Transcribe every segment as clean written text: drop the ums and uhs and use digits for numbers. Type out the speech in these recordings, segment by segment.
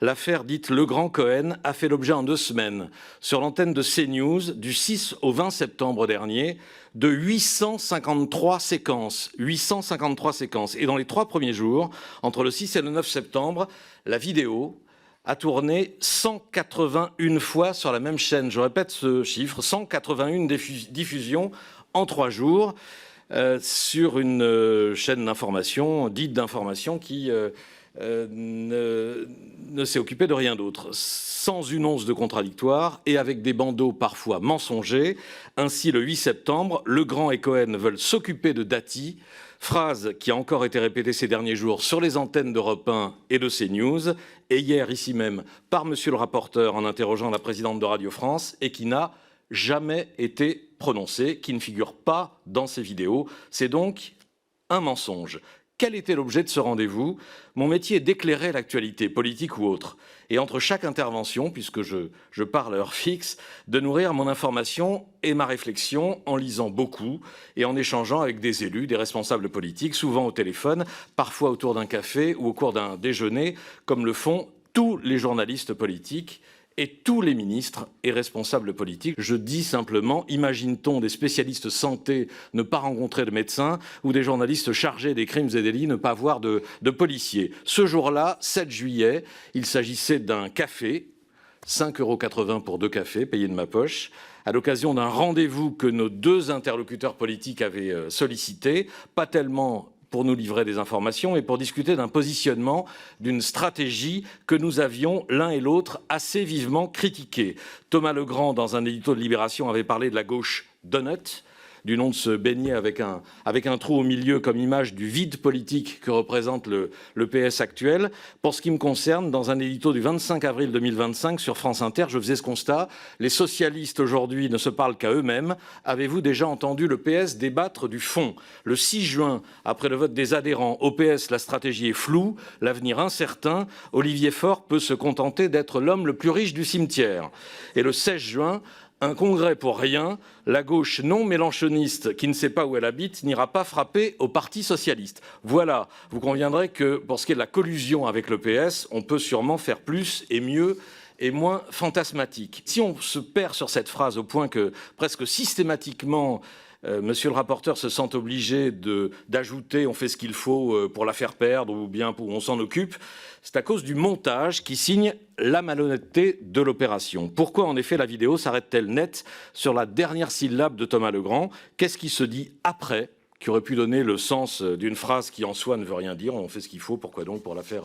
L'affaire dite Legrand-Cohen a fait l'objet en 2 semaines, sur l'antenne de CNews, du 6 au 20 septembre dernier, de 853 séquences. 853 séquences. Et dans les 3 premiers jours, entre le 6 et le 9 septembre, la vidéo a tourné 181 fois sur la même chaîne. Je répète ce chiffre, 181 diffusions en 3 jours sur une chaîne d'information, dite d'information, qui ne s'est occupé de rien d'autre, sans une once de contradictoire et avec des bandeaux parfois mensongers. Ainsi, le 8 septembre, Legrand et Cohen veulent s'occuper de Dati, phrase qui a encore été répétée ces derniers jours sur les antennes d'Europe 1 et de CNews, et hier ici même par monsieur le rapporteur en interrogeant la présidente de Radio France, et qui n'a jamais été prononcée, qui ne figure pas dans ces vidéos. C'est donc un mensonge. Quel était l'objet de ce rendez-vous? Mon métier est d'éclairer l'actualité, politique ou autre. Et entre chaque intervention, puisque je parle à heure fixe, de nourrir mon information et ma réflexion en lisant beaucoup et en échangeant avec des élus, des responsables politiques, souvent au téléphone, parfois autour d'un café ou au cours d'un déjeuner, comme le font tous les journalistes politiques et tous les ministres et responsables politiques. Je dis simplement, imagine-t-on des spécialistes santé ne pas rencontrer de médecins ou des journalistes chargés des crimes et délits ne pas voir de policiers. Ce jour-là, 7 juillet, il s'agissait d'un café, 5,80 € pour 2 cafés, payés de ma poche, à l'occasion d'un rendez-vous que nos 2 interlocuteurs politiques avaient sollicité, pas tellement pour nous livrer des informations et pour discuter d'un positionnement, d'une stratégie que nous avions l'un et l'autre assez vivement critiquée. Thomas Legrand, dans un édito de Libération, avait parlé de la gauche donut, du nom de ce beignet avec un trou au milieu comme image du vide politique que représente le PS actuel. Pour ce qui me concerne, dans un édito du 25 avril 2025 sur France Inter, je faisais ce constat. Les socialistes aujourd'hui ne se parlent qu'à eux-mêmes. Avez-vous déjà entendu le PS débattre du fond? Le 6 juin, après le vote des adhérents, au PS, la stratégie est floue, l'avenir incertain. Olivier Faure peut se contenter d'être l'homme le plus riche du cimetière. Et le 16 juin, un congrès pour rien, la gauche non mélenchoniste qui ne sait pas où elle habite n'ira pas frapper au Parti socialiste. Voilà, vous conviendrez que pour ce qui est de la collusion avec le PS, on peut sûrement faire plus et mieux et moins fantasmatique. Si on se perd sur cette phrase au point que presque systématiquement monsieur le rapporteur se sent obligé d'ajouter « on fait ce qu'il faut pour la faire perdre » ou bien « on s'en occupe », c'est à cause du montage qui signe la malhonnêteté de l'opération. Pourquoi en effet la vidéo s'arrête-t-elle net sur la dernière syllabe de Thomas Legrand? Qu'est-ce qui se dit après qui aurait pu donner le sens d'une phrase qui en soi ne veut rien dire? On fait ce qu'il faut, pourquoi donc? Pour la faire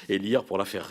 élire, pour la faire